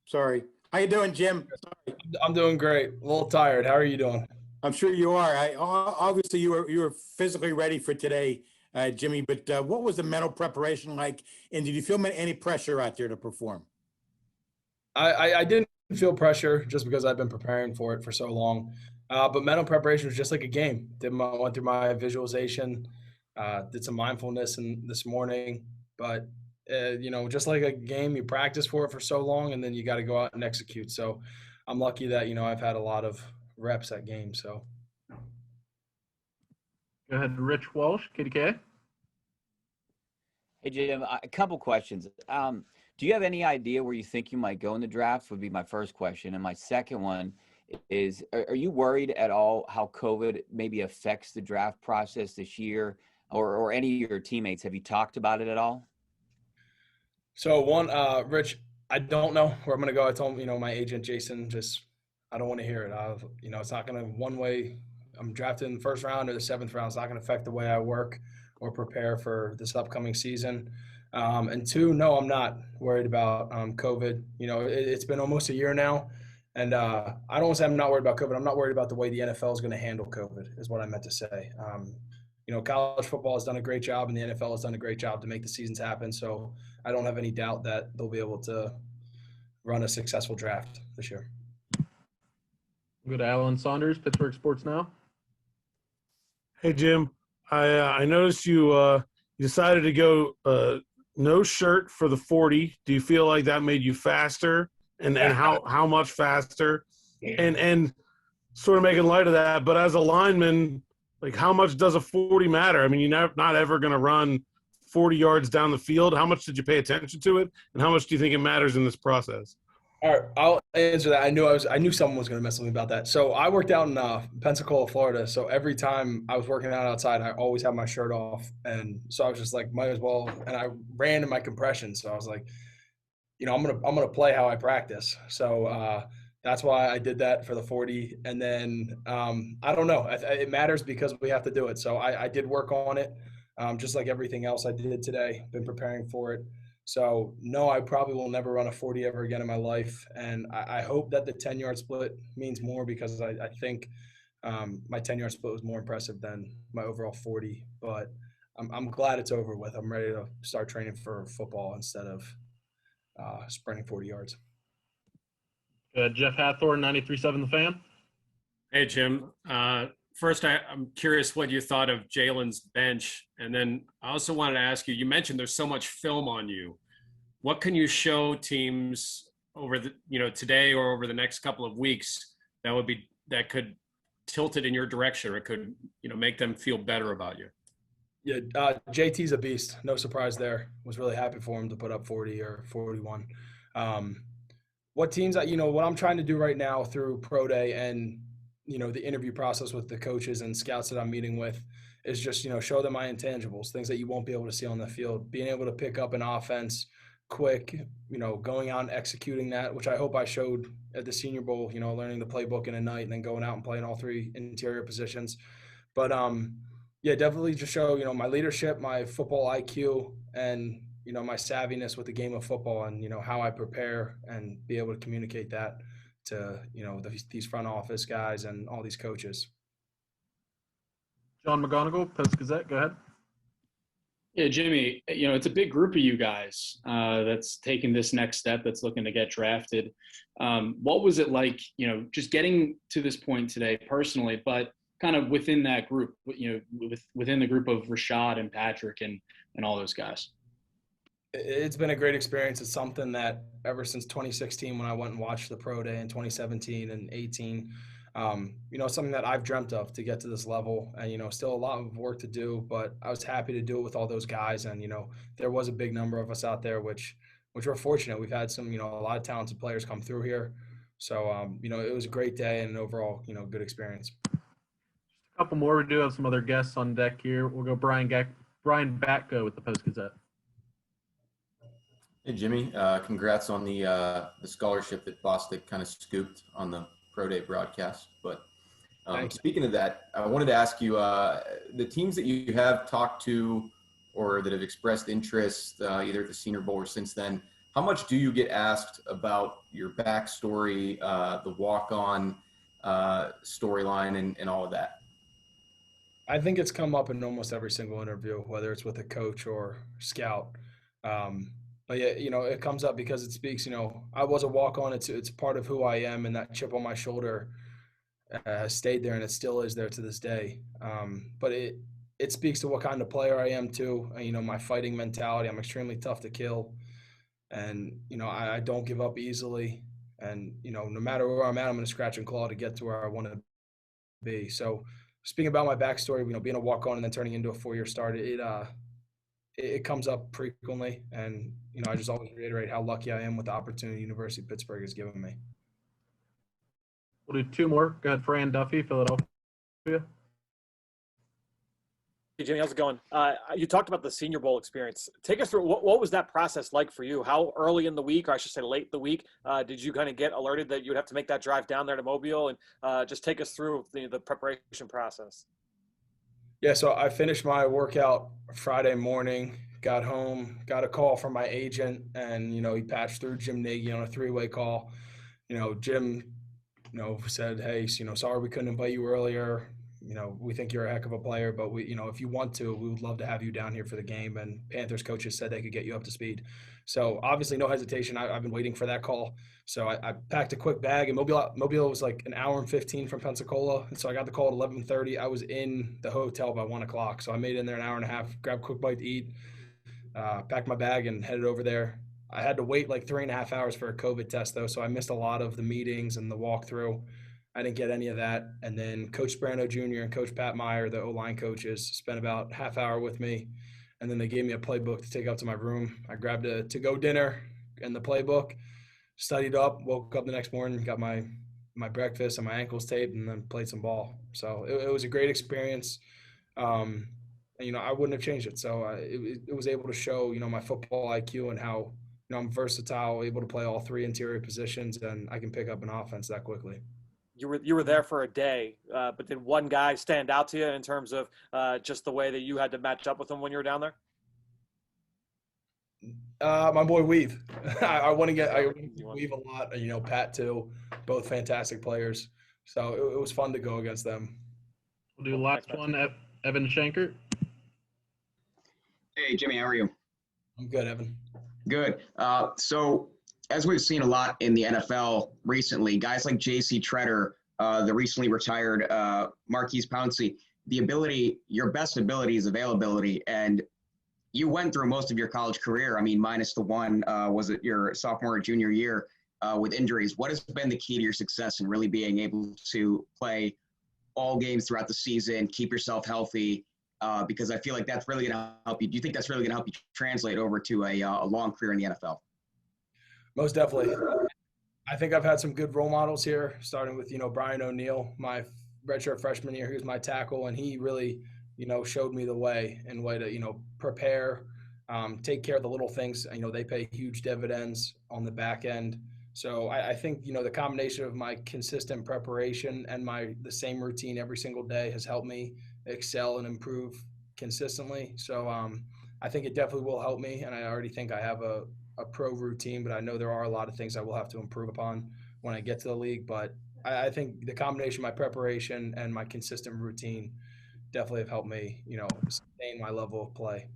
Sorry. How you doing, Jim? Sorry. I'm doing great. A little tired. How are you doing? I'm sure you are. Obviously you were physically ready for today, Jimmy. But what was the mental preparation like? And did you feel any pressure out there to perform? I didn't feel pressure just because I've been preparing for it for so long. But mental preparation was just like a game. Went through my visualization, did some mindfulness this morning. But just like a game, you practice for it for so long, and then you got to go out and execute. So I'm lucky that I've had a lot of reps at games. So go ahead, Rich Walsh, KDK. Hey Jim, a couple questions. Do you have any idea where you think you might go in the draft? Would be my first question, and my second one is: are you worried at all how COVID maybe affects the draft process this year, or any of your teammates? Have you talked about it at all? So one, Rich, I don't know where I'm going to go. I told my agent, Jason, I don't want to hear it. It's not going to one way. I'm drafted in the first round or the seventh round. It's not going to affect the way I work or prepare for this upcoming season. And two, no, I'm not worried about COVID. It's been almost a year now. And I don't want to say I'm not worried about COVID. I'm not worried about the way the NFL is going to handle COVID is what I meant to say. College football has done a great job and the NFL has done a great job to make the seasons happen. So I don't have any doubt that they'll be able to run a successful draft this year. We'll go to Alan Saunders, Pittsburgh Sports Now. Hey, Jim. I noticed you decided to go no shirt for the 40. Do you feel like that made you faster? And how much faster? And sort of making light of that, but as a lineman, like how much does a 40 matter? I mean, you're not ever going to run 40 yards down the field. How much did you pay attention to it? And how much do you think it matters in this process? All right, I'll answer that. I knew someone was going to mess with me about that. So I worked out in Pensacola, Florida. So every time I was working out outside, I always had my shirt off. And so I was just like, might as well. And I ran in my compression. So I was like, I'm gonna play how I practice. So that's why I did that for the 40. And then I don't know. It matters because we have to do it. So I did work on it, just like everything else I did today. Been preparing for it. So, no, I probably will never run a 40 ever again in my life. And I hope that the 10-yard split means more because I think my 10-yard split was more impressive than my overall 40. But I'm glad it's over with. I'm ready to start training for football instead of sprinting 40 yards. Jeff Hathorn, 93.7 The Fan. Hey, Jim. First, I'm curious what you thought of Jalen's bench. And then I also wanted to ask you mentioned there's so much film on you. What can you show teams over today or over the next couple of weeks that could tilt it in your direction or it could, make them feel better about you? Yeah, JT's a beast. No surprise there. Was really happy for him to put up 40 or 41. What teams, what I'm trying to do right now through Pro Day and the interview process with the coaches and scouts that I'm meeting with is just, show them my intangibles, things that you won't be able to see on the field, being able to pick up an offense quick, going out and executing that, which I hope I showed at the Senior Bowl, learning the playbook in a night and then going out and playing all three interior positions. But, yeah, definitely just show, my leadership, my football IQ, and, my savviness with the game of football and, how I prepare and be able to communicate that to, these front office guys and all these coaches. John McGonigal, Postgazette, go ahead. Yeah, Jimmy, it's a big group of you guys that's taking this next step, that's looking to get drafted. What was it like, just getting to this point today personally, but kind of within that group, within the group of Rashad and Patrick and all those guys? It's been a great experience. It's something that ever since 2016, when I went and watched the Pro Day in 2017 and 18, something that I've dreamt of to get to this level and, still a lot of work to do, but I was happy to do it with all those guys. And, there was a big number of us out there, which we're fortunate. We've had some, a lot of talented players come through here. So, it was a great day and an overall, good experience. Just a couple more. We do have some other guests on deck here. We'll go Brian Batko with the Post-Gazette. Hey, Jimmy. Congrats on the scholarship that Bostic kind of scooped on the Pro Day broadcast. But speaking of that, I wanted to ask you, the teams that you have talked to or that have expressed interest either at the Senior Bowl or since then, how much do you get asked about your backstory, the walk-on storyline, and all of that? I think it's come up in almost every single interview, whether it's with a coach or scout. But yeah, it comes up because it speaks. I was a walk-on. It's part of who I am, and that chip on my shoulder has stayed there, and it still is there to this day. But it speaks to what kind of player I am too. My fighting mentality. I'm extremely tough to kill, and I don't give up easily. And no matter where I'm at, I'm going to scratch and claw to get to where I want to be. So, speaking about my backstory, being a walk-on and then turning into a 4-year starter, it comes up frequently, and I just always reiterate how lucky I am with the opportunity University of Pittsburgh has given me. We'll do two more. Go ahead, Fran Duffy, Philadelphia. Hey, Jimmy, how's it going? You talked about the Senior Bowl experience. Take us through what was that process like for you? How early in the week, or I should say late in the week, did you kind of get alerted that you would have to make that drive down there to Mobile? And just take us through the preparation process. Yeah, so I finished my workout Friday morning, got home, got a call from my agent, and, he patched through Jim Nagy on a 3-way call. Jim, said, hey, sorry we couldn't invite you earlier. We think you're a heck of a player, but if you want to, we would love to have you down here for the game. And Panthers coaches said they could get you up to speed. So obviously no hesitation. I've been waiting for that call. So I packed a quick bag, and Mobile was like an hour and 15 from Pensacola. And so I got the call at 11:30. I was in the hotel by 1 o'clock. So I made it in there an hour and a half, grabbed a quick bite to eat, packed my bag and headed over there. I had to wait like 3.5 hours for a COVID test though. So I missed a lot of the meetings and the walkthrough. I didn't get any of that. And then Coach Brando Jr. and Coach Pat Meyer, the O-line coaches, spent about half hour with me. And then they gave me a playbook to take up to my room. I grabbed a to-go dinner and the playbook, studied up, woke up the next morning, got my breakfast and my ankles taped, and then played some ball. So it was a great experience. And, I wouldn't have changed it. So it was able to show, my football IQ and how, I'm versatile, able to play all 3 interior positions, and I can pick up an offense that quickly. You were there for a day, but did one guy stand out to you in terms of just the way that you had to match up with him when you were down there? My boy Weave. I want to get Weave a lot. Pat too. Both fantastic players. So it was fun to go against them. We'll do the last one, Evan Shankert. Hey, Jimmy, how are you? I'm good, Evan. Good. So as we've seen a lot in the NFL recently, guys like J.C. Tretter, the recently retired Marquise Pouncey, your best ability is availability. And you went through most of your college career, minus the one, was it your sophomore or junior year with injuries. What has been the key to your success in really being able to play all games throughout the season, keep yourself healthy? Because I feel like that's really going to help you. Do you think that's really going to help you translate over to a long career in the NFL? Most definitely. I think I've had some good role models here, starting with, Brian O'Neill, my redshirt freshman year. He was my tackle, and he really, showed me the way to, prepare, take care of the little things. They pay huge dividends on the back end. So I think, the combination of my consistent preparation and the same routine every single day has helped me excel and improve consistently. So I think it definitely will help me. And I already think I have a pro routine, but I know there are a lot of things I will have to improve upon when I get to the league. But I think the combination of my preparation and my consistent routine definitely have helped me, sustain my level of play.